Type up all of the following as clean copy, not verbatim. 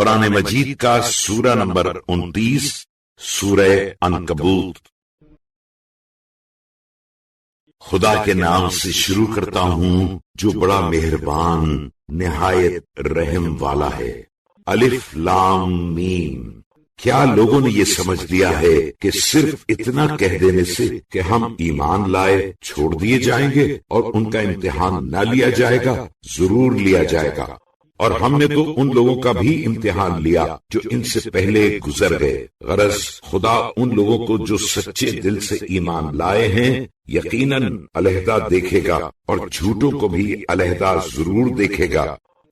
قرآن مجید کا سورہ نمبر 29 سورہ عنکبوت۔ خدا کے نام سے شروع کرتا ہوں جو بڑا مہربان نہایت رحم والا ہے۔ الف لام میم۔ کیا لوگوں نے یہ سمجھ لیا ہے کہ صرف اتنا کہہ دینے سے کہ ہم ایمان لائے چھوڑ دیے جائیں گے اور ان کا امتحان نہ لیا جائے گا؟ ضرور لیا جائے گا، اور ہم نے تو ان لوگوں کا بھی امتحان لیا جو ان سے پہلے گزر گئے۔ غرض خدا ان لوگوں کو جو سچے دل سے ایمان لائے ہیں یقیناً علیحدہ دیکھے گا، اور جھوٹوں کو بھی علیحدہ ضرور دیکھے گا۔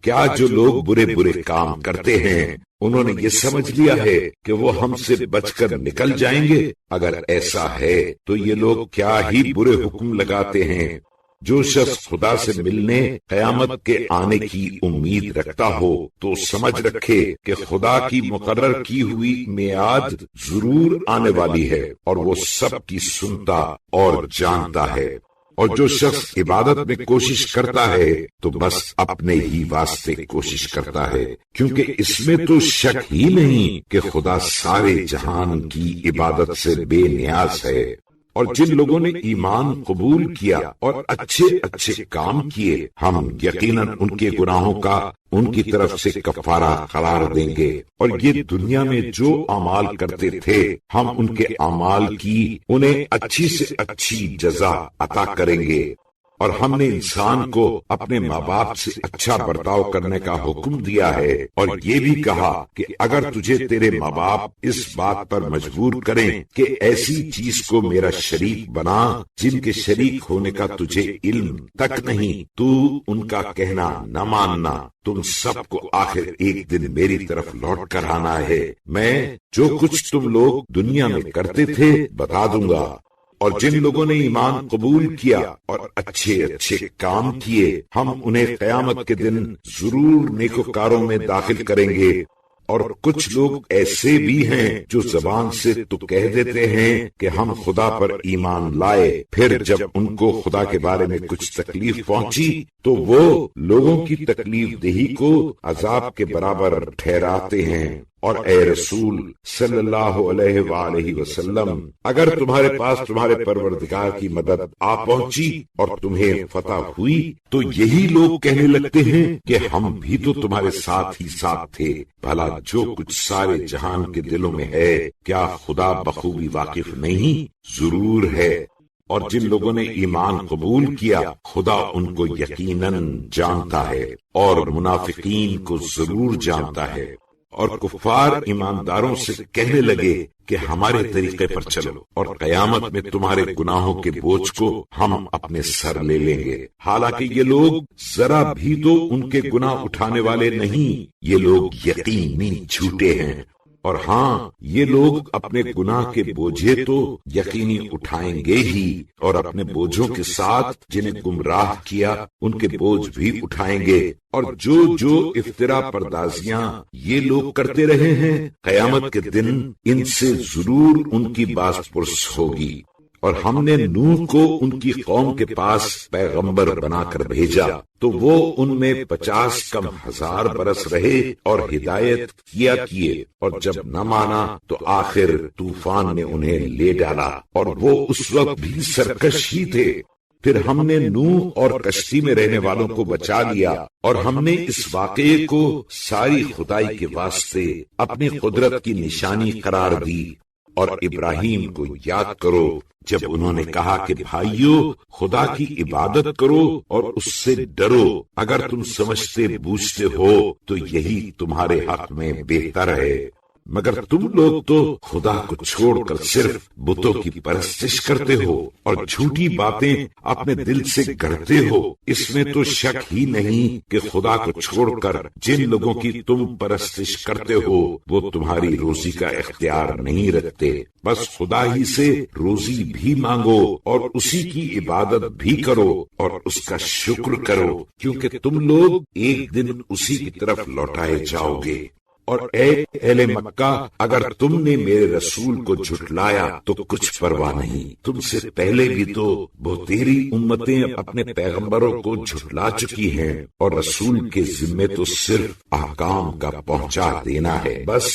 کیا جو لوگ برے برے کام کرتے ہیں انہوں نے یہ سمجھ لیا ہے کہ وہ ہم سے بچ کر نکل جائیں گے؟ اگر ایسا ہے تو یہ لوگ کیا ہی برے حکم لگاتے ہیں۔ جو شخص خدا سے ملنے قیامت کے آنے کی امید رکھتا ہو تو سمجھ رکھے کہ خدا کی مقرر کی ہوئی میعاد ضرور آنے والی ہے، اور وہ سب کی سنتا اور جانتا ہے۔ اور جو شخص عبادت میں کوشش کرتا ہے تو بس اپنے ہی واسطے کوشش کرتا ہے، کیونکہ اس میں تو شک ہی نہیں کہ خدا سارے جہان کی عبادت سے بے نیاز ہے۔ اور جن لوگوں نے ایمان قبول کیا اور اچھے اچھے کام کیے، ہم یقیناً ان کے گناہوں کا ان کی طرف سے کفارہ قرار دیں گے، اور یہ دنیا میں جو اعمال کرتے تھے ہم ان کے اعمال کی انہیں اچھی سے اچھی جزا عطا کریں گے۔ اور ہم نے انسان کو اپنے ماں باپ سے اچھا برتاؤ کرنے کا حکم دیا ہے، اور یہ بھی کہا کہ اگر تجھے تیرے ماں باپ اس بات پر مجبور کریں کہ ایسی چیز کو میرا شریک بنا جن کے شریک ہونے کا تجھے علم تک نہیں، تو ان کا کہنا نہ ماننا۔ تم سب کو آخر ایک دن میری طرف لوٹ کر آنا ہے، میں جو کچھ تم لوگ دنیا میں کرتے تھے بتا دوں گا۔ اور جن لوگوں نے ایمان قبول کیا اور اچھے اچھے کام کیے ہم انہیں قیامت کے دن ضرور نیکوکاروں میں داخل کریں گے۔ اور کچھ لوگ ایسے بھی ہیں جو زبان سے تو کہہ دیتے ہیں کہ ہم خدا پر ایمان لائے، پھر جب ان کو خدا کے بارے میں کچھ تکلیف پہنچی تو وہ لوگوں کی تکلیف دہی کو عذاب کے برابر ٹھہراتے ہیں۔ اور اے رسول صلی اللہ علیہ وآلہ وسلم، اگر تمہارے پاس تمہارے پروردگار کی مدد آ پہنچی اور تمہیں فتح ہوئی تو یہی لوگ کہنے لگتے ہیں کہ ہم بھی تو تمہارے ساتھ ہی ساتھ تھے۔ بھلا جو کچھ سارے جہان کے دلوں میں ہے کیا خدا بخوبی واقف نہیں؟ ضرور ہے۔ اور جن لوگوں نے ایمان قبول کیا خدا ان کو یقیناً جانتا ہے، اور منافقین کو ضرور جانتا ہے۔ اور کفار ایمانداروں سے کہنے لگے کہ ہمارے طریقے پر چلو اور قیامت میں تمہارے گناہوں کے بوجھ کو ہم اپنے سر لے لیں گے، حالانکہ یہ لوگ ذرا بھی تو ان کے گناہ اٹھانے والے نہیں، یہ لوگ یقینی جھوٹے ہیں۔ اور ہاں، یہ لوگ اپنے گناہ کے بوجھے تو یقینی اٹھائیں گے ہی، اور اپنے بوجھوں کے ساتھ جنہیں گمراہ کیا ان کے بوجھ بھی اٹھائیں گے۔ اور جو افترا پردازیاں یہ لوگ کرتے رہے ہیں قیامت کے دن ان سے ضرور ان کی باز پرس ہوگی۔ اور ہم نے نوح کو ان کی قوم کے پاس پیغمبر بنا کر بھیجا تو وہ ان میں 50 کم ہزار برس رہے اور ہدایت کیے، اور جب نہ مانا تو آخر طوفان نے انہیں لے ڈالا، اور وہ اس وقت بھی سرکش ہی تھے۔ پھر ہم نے نوح اور کشتی میں رہنے والوں کو بچا لیا، اور ہم نے اس واقعے کو ساری خدائی کے واسطے اپنی قدرت کی نشانی قرار دی۔ اور ابراہیم کو یاد کرو جب انہوں نے کہا کہ بھائیو خدا کی عبادت کرو اور اس سے ڈرو، اگر تم سمجھتے بوجھتے ہو تو یہی تمہارے حق میں بہتر ہے، مگر تم لوگ تو خدا کو چھوڑ کر صرف بتوں کی پرستش کرتے ہو اور جھوٹی باتیں اپنے دل سے گڑھتے ہو۔ اس میں تو شک ہی نہیں کہ خدا کو چھوڑ کر جن لوگوں کی تم پرستش کرتے ہو وہ تمہاری روزی کا اختیار نہیں رکھتے، بس خدا ہی سے روزی بھی مانگو اور اسی کی عبادت بھی کرو اور اس کا شکر کرو، کیونکہ تم لوگ ایک دن اسی کی طرف لوٹائے جاؤ گے۔ اور اے اہل مکہ، اگر تم نے میرے رسول کو جھٹلایا تو کچھ پرواہ نہیں، تم سے پہلے بھی تو بہتیری امتیں اپنے پیغمبروں کو جھٹلا چکی ہیں، اور رسول کے ذمے تو صرف احکام کا پہنچا دینا ہے بس۔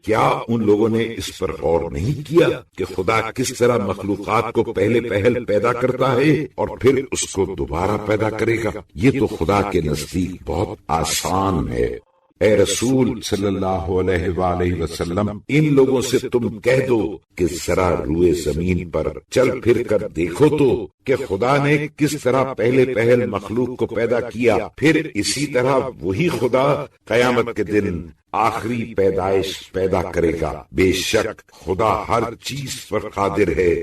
کیا ان لوگوں نے اس پر غور نہیں کیا کہ خدا کس طرح مخلوقات کو پہلے پہل پیدا کرتا ہے اور پھر اس کو دوبارہ پیدا کرے گا؟ یہ تو خدا کے نزدیک بہت آسان ہے۔ اے رسول صلی اللہ علیہ وآلہ وسلم، ان لوگوں سے تم کہہ دو کہ ذرا روئے زمین پر چل پھر کر دیکھو تو کہ خدا نے کس طرح پہلے پہل مخلوق کو پیدا کیا، پھر اسی طرح وہی خدا قیامت کے دن آخری پیدائش پیدا کرے گا۔ بے شک خدا ہر چیز پر قادر ہے،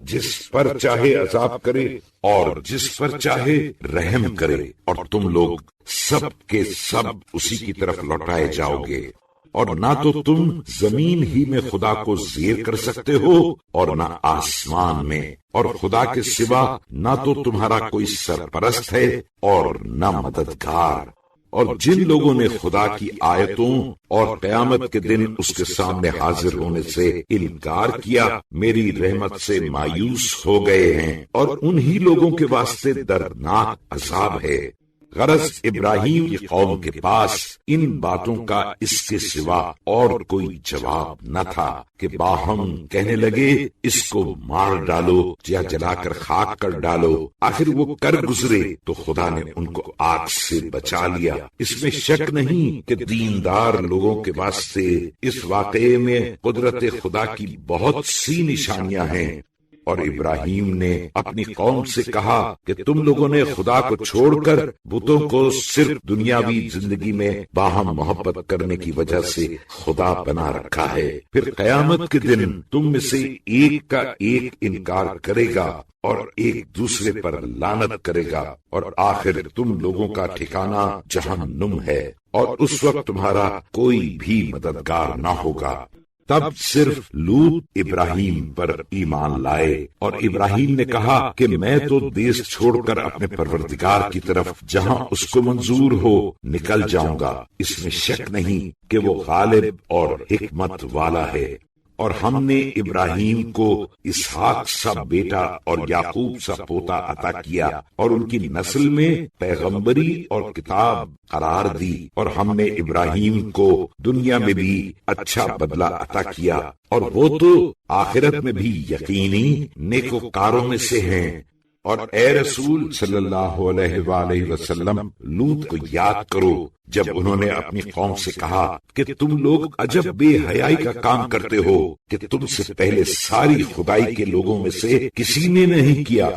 جس پر چاہے عذاب کرے اور جس پر چاہے رحم کرے، اور تم لوگ سب کے سب اسی کی طرف لوٹائے جاؤ گے، اور نہ تو تم زمین ہی میں خدا کو زیر کر سکتے ہو اور نہ آسمان میں، اور خدا کے سوا نہ تو تمہارا کوئی سرپرست ہے اور نہ مددگار۔ اور جن لوگوں نے خدا کی آیتوں اور قیامت کے دن اس کے سامنے حاضر ہونے سے انکار کیا، میری رحمت سے مایوس ہو گئے ہیں، اور انہی لوگوں کے واسطے دردناک عذاب ہے۔ غرض ابراہیم کی قوم کے پاس ان باتوں کا اس کے سوا اور کوئی جواب نہ تھا کہ باہم کہنے لگے اس کو مار ڈالو یا جلا کر خاک کر ڈالو۔ آخر وہ کر گزرے تو خدا نے ان کو آگ سے بچا لیا۔ اس میں شک نہیں کہ دیندار لوگوں کے واسطے اس واقعے میں قدرت خدا کی بہت سی نشانیاں ہیں۔ اور ابراہیم نے اپنی قوم سے کہا کہ تم لوگوں نے خدا کو چھوڑ کر بتوں کو صرف دنیاوی زندگی میں باہم محبت کرنے کی وجہ سے خدا بنا رکھا ہے، پھر قیامت کے دن تم میں سے ایک کا ایک انکار کرے گا اور ایک دوسرے پر لعنت کرے گا، اور آخر تم لوگوں کا ٹھکانہ جہنم ہے، اور اس وقت تمہارا کوئی بھی مددگار نہ ہوگا۔ تب صرف لوط ابراہیم پر ایمان لائے، اور ابراہیم نے کہا کہ میں تو دیس چھوڑ کر اپنے پروردگار کی طرف جہاں اس کو منظور ہو نکل جاؤں گا۔ اس میں شک نہیں کہ وہ غالب اور حکمت والا ہے۔ اور ہم نے ابراہیم کو اسحاق سا بیٹا اور یعقوب سا پوتا عطا کیا، اور ان کی نسل میں پیغمبری اور کتاب قرار دی، اور ہم نے ابراہیم کو دنیا میں بھی اچھا بدلہ عطا کیا، اور وہ تو آخرت میں بھی یقینی نیکوکاروں میں سے ہیں۔ اور اے رسول صلی اللہ علیہ وآلہ وسلم، لوط کو یاد کرو جب انہوں نے اپنی قوم سے کہا کہ تم لوگ عجب بے حیائی کا کام کرتے ہو کہ تم سے پہلے ساری خدائی کے لوگوں میں سے کسی نے نہیں کیا۔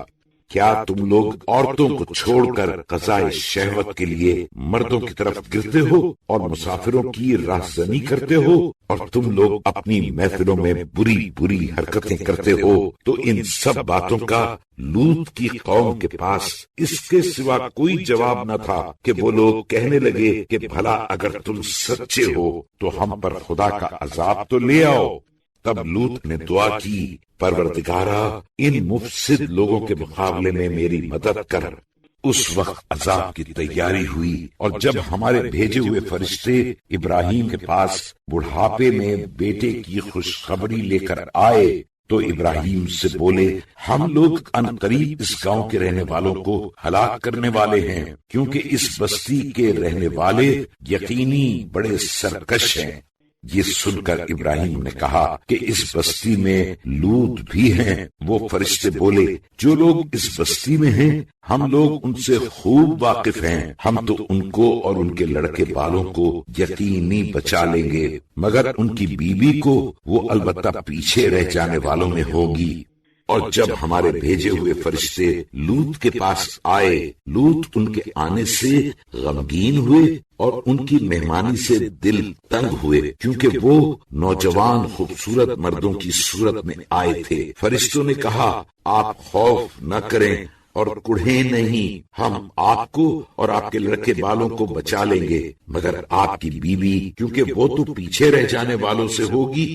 کیا تم لوگ عورتوں کو چھوڑ کر قضائے شہوت کے لیے مردوں کی طرف گرتے ہو اور مسافروں کی راہزنی کرتے ہو، اور تم لوگ اپنی محفلوں میں بری بری حرکتیں کرتے ہو؟ تو ان سب باتوں کا لوط کی قوم کے پاس اس کے سوا کوئی جواب نہ تھا کہ وہ لوگ کہنے لگے کہ بھلا اگر تم سچے ہو تو ہم پر خدا کا عذاب تو لے آؤ۔ تب لوط نے دعا کی، پروردگارا ان مفسد لوگوں کے مقابلے میں میری مدد کر۔ اس وقت عذاب کی تیاری ہوئی، اور جب ہمارے بھیجے ہوئے فرشتے ابراہیم کے پاس بڑھاپے میں بیٹے کی خوشخبری لے کر آئے تو ابراہیم سے بولے، ہم لوگ عنقریب اس گاؤں کے رہنے والوں کو ہلاک کرنے والے ہیں، کیونکہ اس بستی کے رہنے والے یقینی بڑے سرکش ہیں۔ یہ سن کر ابراہیم نے کہا کہ اس بستی میں لوط بھی ہیں۔ وہ فرشتے بولے، جو لوگ اس بستی میں ہیں ہم لوگ ان سے خوب واقف ہیں، ہم تو ان کو اور ان کے لڑکے بالوں کو یقینی بچا لیں گے، مگر ان کی بیوی کو وہ البتہ پیچھے رہ جانے والوں میں ہوگی۔ اور جب ہمارے بھیجے ہوئے فرشتے لوط کے پاس آئے، لوط ان کے آنے سے غمگین ہوئے اور ان کی مہمانی سے دل تنگ ہوئے، کیونکہ وہ نوجوان خوبصورت مردوں کی صورت میں آئے تھے۔ فرشتوں نے کہا، آپ خوف نہ کریں اور کڑھیں نہیں، ہم آپ کو اور آپ کے لڑکے بالوں کو بچا لیں گے، مگر آپ کی بیوی کیونکہ وہ تو پیچھے رہ جانے والوں سے ہوگی۔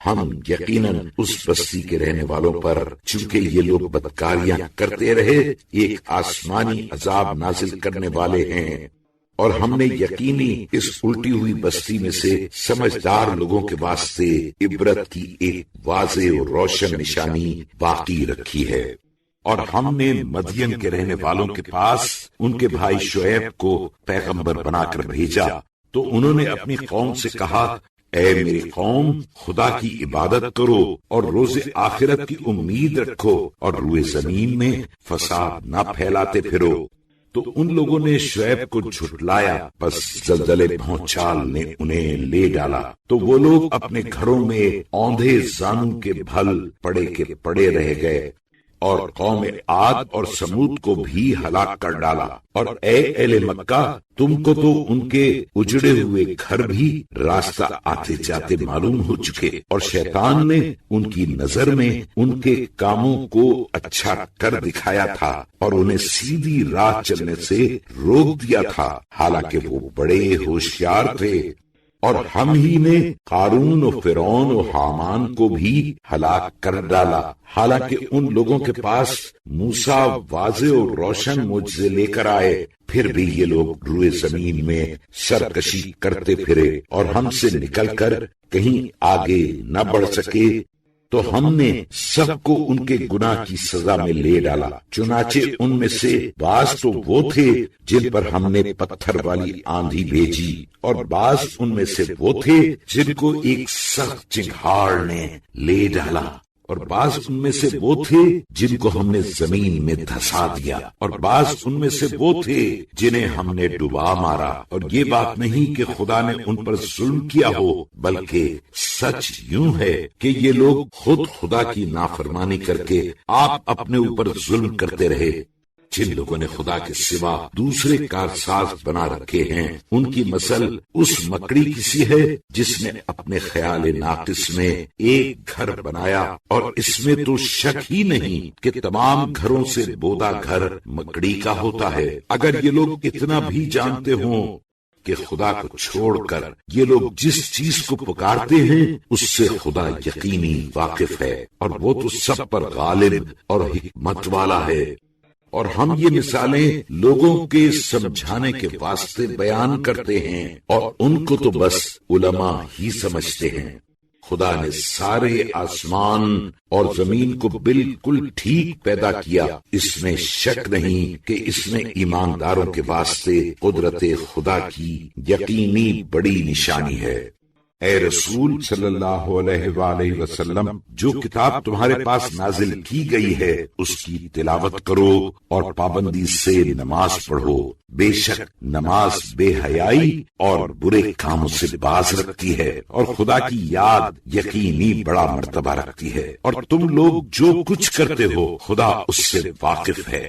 ہم یقیناً اس بستی کے رہنے والوں پر چونکہ یہ لوگ بدکاریاں کرتے رہے ایک آسمانی عذاب نازل کرنے والے ہیں۔ اور ہم نے یقینی اس الٹی ہوئی بستی میں سے سمجھدار لوگوں کے واسطے عبرت کی ایک واضح اور روشن نشانی باقی رکھی ہے۔ اور ہم نے مدین کے رہنے والوں کے پاس ان کے بھائی شعیب کو پیغمبر بنا کر بھیجا، تو انہوں نے اپنی قوم سے کہا، اے میری قوم، خدا کی عبادت کرو اور روز آخرت کی امید رکھو اور روئے زمین میں فساد نہ پھیلاتے پھرو۔ تو ان لوگوں نے شعیب کو جھٹلایا، بس زلزلے بھونچال نے انہیں لے ڈالا، تو وہ لوگ اپنے گھروں میں اوندھے زانوں کے بھل پڑے کے پڑے رہ گئے، اور قوم عاد اور سمود کو بھی ہلاک کر ڈالا۔ اور اے اہل مکہ، تم کو تو ان کے اجڑے ہوئے گھر بھی راستہ آتے جاتے معلوم ہو چکے، اور شیطان نے ان کی نظر میں ان کے کاموں کو اچھا کر دکھایا تھا اور انہیں سیدھی راہ چلنے سے روک دیا تھا، حالانکہ وہ بڑے ہوشیار تھے۔ اور ہم ہی نے قارون و فرعون و حامان کو بھی ہلاک کر ڈالا، حالانکہ ان لوگوں کے پاس موسیٰ واضح اور روشن معجزے لے کر آئے، پھر بھی یہ لوگ روئے زمین میں سرکشی کرتے پھرے اور ہم سے نکل کر کہیں آگے نہ بڑھ سکے۔ تو ہم نے سب کو ان کے گناہ کی سزا میں لے ڈالا، چنانچہ ان میں سے بعض تو وہ تھے جن پر ہم نے پتھر والی آندھی بھیجی، اور بعض ان میں سے وہ تھے جن کو ایک سخت چنگھاڑ نے لے ڈالا، اور بعض ان میں سے وہ تھے جن کو ہم نے زمین میں دھسا دیا، اور بعض ان میں سے وہ تھے جنہیں ہم نے ڈبا مارا۔ اور یہ بات نہیں کہ خدا نے ان پر ظلم کیا ہو، بلکہ سچ یوں ہے کہ یہ لوگ خود خدا کی نافرمانی کر کے آپ اپنے اوپر ظلم کرتے رہے۔ جن لوگوں نے خدا کے سوا دوسرے کارساز بنا رکھے ہیں، ان کی مثل اس مکڑی کی سی ہے جس نے اپنے خیال ناقص میں ایک گھر بنایا، اور اس میں تو شک ہی نہیں کہ تمام گھروں سے بودا گھر مکڑی کا ہوتا ہے۔ اگر یہ لوگ اتنا بھی جانتے ہوں کہ خدا کو چھوڑ کر یہ لوگ جس چیز کو پکارتے ہیں اس سے خدا یقینی واقف ہے، اور وہ تو سب پر غالب اور حکمت والا ہے۔ اور ہم یہ مثالیں لوگوں کے سمجھانے کے واسطے بیان کرتے ہیں، اور ان کو تو بس علماء ہی سمجھتے ہیں۔ خدا نے سارے آسمان اور زمین کو بالکل ٹھیک پیدا کیا، اس میں شک نہیں کہ اس میں ایمانداروں کے واسطے قدرت خدا کی یقینی بڑی نشانی ہے۔ اے رسول صلی اللہ علیہ وآلہ وسلم، جو کتاب تمہارے پاس نازل کی گئی ہے اس کی تلاوت کرو اور پابندی سے نماز پڑھو، بے شک نماز بے حیائی اور برے کاموں سے باز رکھتی ہے، اور خدا کی یاد یقینی بڑا مرتبہ رکھتی ہے، اور تم لوگ جو کچھ کرتے ہو خدا اس سے واقف ہے۔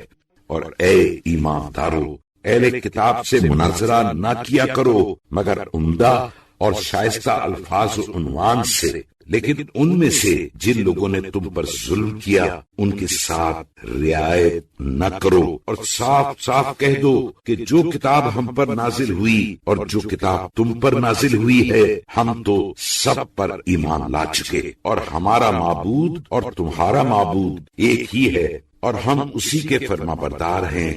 اور اے ایماندارو، اہل کتاب سے مناظرہ نہ کیا کرو مگر عمدہ اور شائستہ الفاظ و عنوان سے، لیکن ان میں سے جن لوگوں نے تم پر ظلم کیا ان کے ساتھ رعایت نہ کرو، اور صاف صاف کہہ دو کہ جو کتاب ہم پر نازل ہوئی اور جو کتاب تم پر نازل ہوئی ہے، ہم تو سب پر ایمان لا چکے، اور ہمارا معبود اور تمہارا معبود ایک ہی ہے، اور ہم اسی کے فرما بردار ہیں۔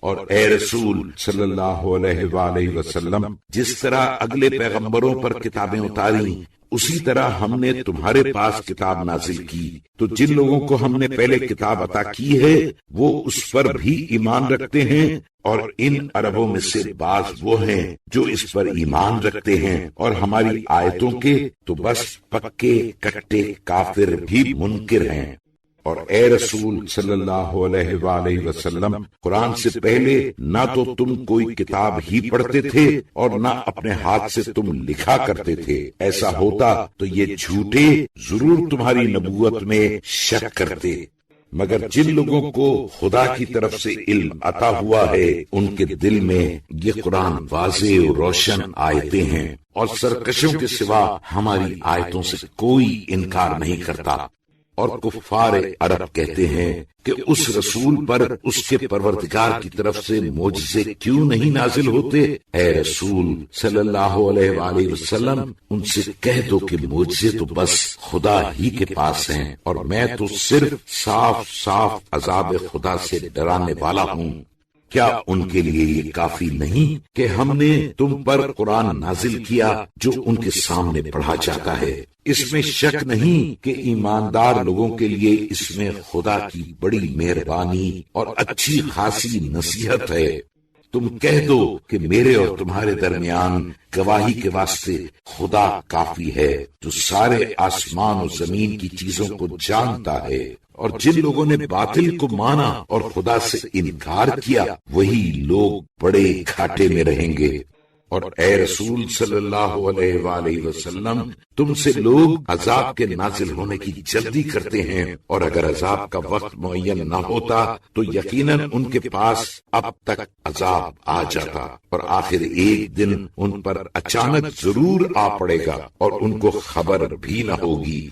اور اے رسول صلی اللہ علیہ وآلہ وسلم، جس طرح اگلے پیغمبروں پر کتابیں اتاری اسی طرح ہم نے تمہارے پاس کتاب نازل کی، تو جن لوگوں کو ہم نے پہلے کتاب عطا کی ہے وہ اس پر بھی ایمان رکھتے ہیں، اور ان عربوں میں سے بعض وہ ہیں جو اس پر ایمان رکھتے ہیں، اور ہماری آیتوں کے تو بس پکے کٹے کافر بھی منکر ہیں۔ اور اے رسول صلی اللہ علیہ وآلہ وسلم، قرآن سے پہلے نہ تو تم کوئی کتاب ہی پڑھتے تھے اور نہ اپنے ہاتھ سے تم لکھا کرتے تھے، ایسا ہوتا تو یہ جھوٹے ضرور تمہاری نبوت میں شک کرتے، مگر جن لوگوں کو خدا کی طرف سے علم عطا ہوا ہے ان کے دل میں یہ قرآن واضح اور روشن آیتیں ہیں، اور سرکشوں کے سوا ہماری آیتوں سے کوئی انکار نہیں کرتا۔ اور کفار عرب کہتے ہیں کہ اس رسول پر اس کے پروردگار کی طرف سے معجزے کیوں نہیں نازل ہوتے؟ اے رسول صلی اللہ علیہ وآلہ وسلم، ان سے کہہ دو کہ معجزے تو بس خدا ہی کے پاس ہیں، اور میں تو صرف صاف صاف عذاب خدا سے ڈرانے والا ہوں۔ کیا ان کے لیے یہ کافی نہیں کہ ہم نے تم پر قرآن نازل کیا جو ان کے سامنے پڑھا جاتا ہے؟ اس میں شک نہیں کہ ایماندار لوگوں کے لیے اس میں خدا کی بڑی مہربانی اور اچھی خاصی نصیحت ہے۔ تم کہہ دو کہ میرے اور تمہارے درمیان گواہی کے واسطے خدا کافی ہے، جو سارے آسمان و زمین کی چیزوں کو جانتا ہے۔ اور جن لوگوں نے باطل کو مانا اور خدا سے انکار کیا، وہی لوگ بڑے گھاٹے میں رہیں گے۔ اور اے رسول صلی اللہ علیہ وآلہ وسلم، تم سے لوگ عذاب کے نازل ہونے کی جلدی کرتے ہیں، اور اگر عذاب کا وقت معین نہ ہوتا تو یقیناً ان کے پاس اب تک عذاب آ جاتا، اور آخر ایک دن ان پر اچانک ضرور آ پڑے گا اور ان کو خبر بھی نہ ہوگی۔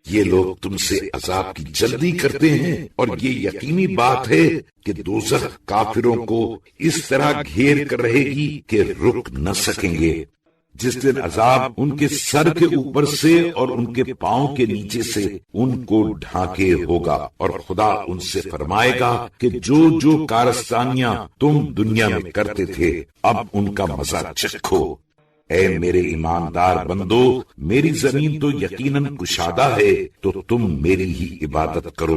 یہ لوگ تم سے عذاب کی جلدی کرتے ہیں، اور یہ یقینی بات ہے کہ دوزخ کافروں کو اس طرح گھیر کر رہے گی کہ رک نہ سکیں گے۔ جس دن عذاب ان کے سر کے اوپر سے اور ان کے پاؤں کے نیچے سے ان کو ڈھانکے ہوگا، اور خدا ان سے فرمائے گا کہ جو جو کارستانیاں تم دنیا میں کرتے تھے اب ان کا مزہ چکھو۔ اے میرے ایماندار بندو، میری زمین تو یقیناً کشادہ ہے، تو تم میری ہی عبادت کرو۔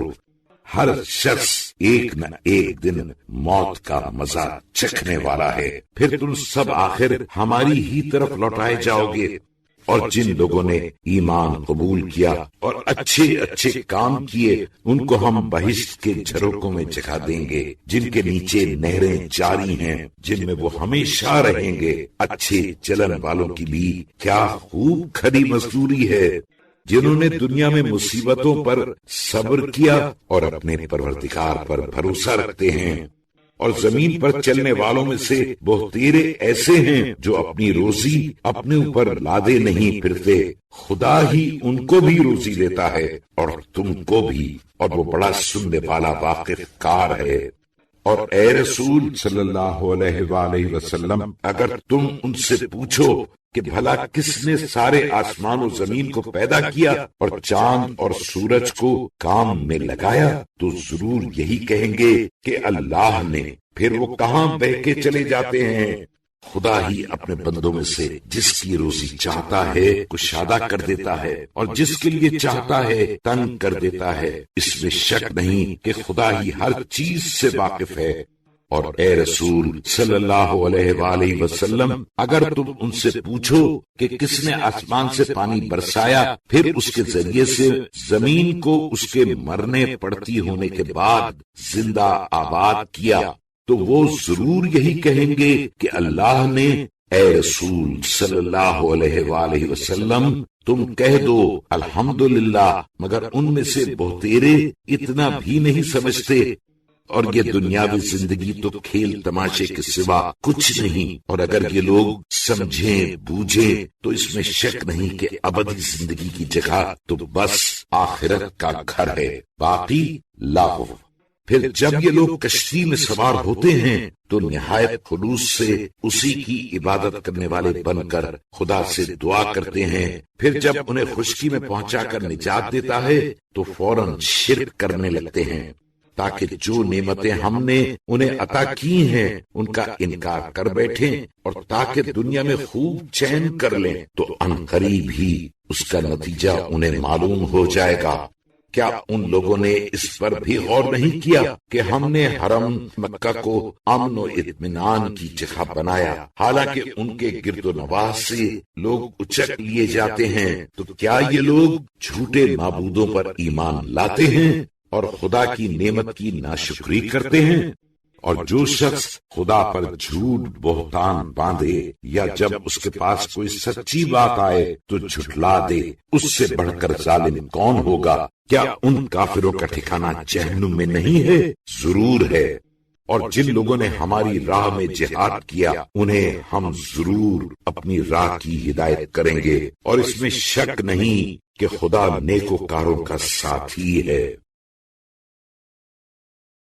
ہر شخص ایک نہ ایک دن موت کا مزہ چکھنے والا ہے، پھر تم سب آخر ہماری ہی طرف لوٹائے جاؤ گے۔ اور جن لوگوں نے ایمان قبول کیا اور اچھے اچھے کام کیے، ان کو ہم بہشت کے جھروکوں میں جگہ دیں گے، جن کے نیچے نہریں جاری ہیں، جن میں وہ ہمیشہ رہیں گے۔ اچھے چلن والوں کی بھی کیا خوب کھری مزدوری ہے، جنہوں نے دنیا میں مصیبتوں پر صبر کیا اور اپنے پروردگار پر بھروسہ رکھتے ہیں۔ اور زمین پر چلنے والوں میں سے بہتیرے ایسے ہیں جو اپنی روزی اپنے اوپر لادے نہیں پھرتے، خدا ہی ان کو بھی روزی دیتا ہے اور تم کو بھی، اور وہ بڑا سننے والا واقف کار ہے۔ اور اے رسول صلی اللہ علیہ وآلہ وسلم، اگر تم ان سے پوچھو کہ بھلا کس نے سارے آسمان و زمین کو پیدا کیا اور چاند اور سورج کو کام میں لگایا، تو ضرور یہی کہیں گے کہ اللہ نے۔ پھر وہ کہاں بہ کے چلے جاتے ہیں؟ خدا ہی اپنے بندوں میں سے جس کی روزی چاہتا ہے کشادہ کر دیتا ہے، اور جس کے لیے چاہتا ہے تنگ کر دیتا ہے۔ اس میں شک نہیں کہ خدا ہی ہر چیز سے واقف ہے۔ اور اے رسول صلی اللہ علیہ وآلہ وسلم، اگر تم ان سے پوچھو کہ کس نے آسمان سے پانی برسایا، پھر اس کے ذریعے سے زمین کو اس کے مرنے پڑتی ہونے کے بعد زندہ آباد کیا، تو وہ ضرور یہی کہیں گے کہ اللہ نے۔ اے رسول صلی اللہ علیہ وآلہ وسلم، تم کہہ دو الحمدللہ، مگر ان میں سے بہتیرے اتنا بھی نہیں سمجھتے۔ اور یہ دنیاوی زندگی تو کھیل تماشے کے سوا کچھ نہیں، اور اگر یہ لوگ سمجھیں بوجھیں تو اس میں شک نہیں کہ ابدی زندگی کی جگہ تو بس آخرت کا گھر ہے، باقی لاغو۔ پھر جب یہ لوگ کشتی میں سوار ہوتے ہیں تو نہایت خلوص سے اسی کی عبادت کرنے والے بن کر خدا سے دعا کرتے ہیں، پھر جب انہیں خشکی میں پہنچا کر نجات دیتا ہے تو فوراً شرک کرنے لگتے ہیں، تاکہ جو نعمتیں ہم نے انہیں عطا کی ہیں ان کا انکار کر بیٹھیں، اور تاکہ دنیا میں خوب چین کر لیں، تو عنقریب ہی اس کا نتیجہ انہیں معلوم ہو جائے گا۔ کیا ان لوگوں نے اس پر بھی غور نہیں کیا کہ ہم نے حرم مکہ کو امن و اطمینان کی جگہ بنایا، حالانکہ ان کے گرد و نواح سے لوگ اچک لیے جاتے ہیں؟ تو کیا یہ لوگ جھوٹے معبودوں پر ایمان لاتے ہیں اور خدا کی نعمت کی ناشکری کرتے ہیں؟ اور جو شخص خدا پر جھوٹ بہتان باندھے یا جب اس کے پاس کوئی سچی بات آئے تو جھٹلا دے، اس سے بڑھ کر ظالم کون ہوگا؟ کیا ان کافروں کا ٹھکانہ جہنم میں نہیں ہے؟ ضرور ہے۔ اور جن لوگوں نے ہماری راہ میں جہاد کیا انہیں ہم ضرور اپنی راہ کی ہدایت کریں گے، اور اس میں شک نہیں کہ خدا نیکوکاروں کا ساتھی ہے۔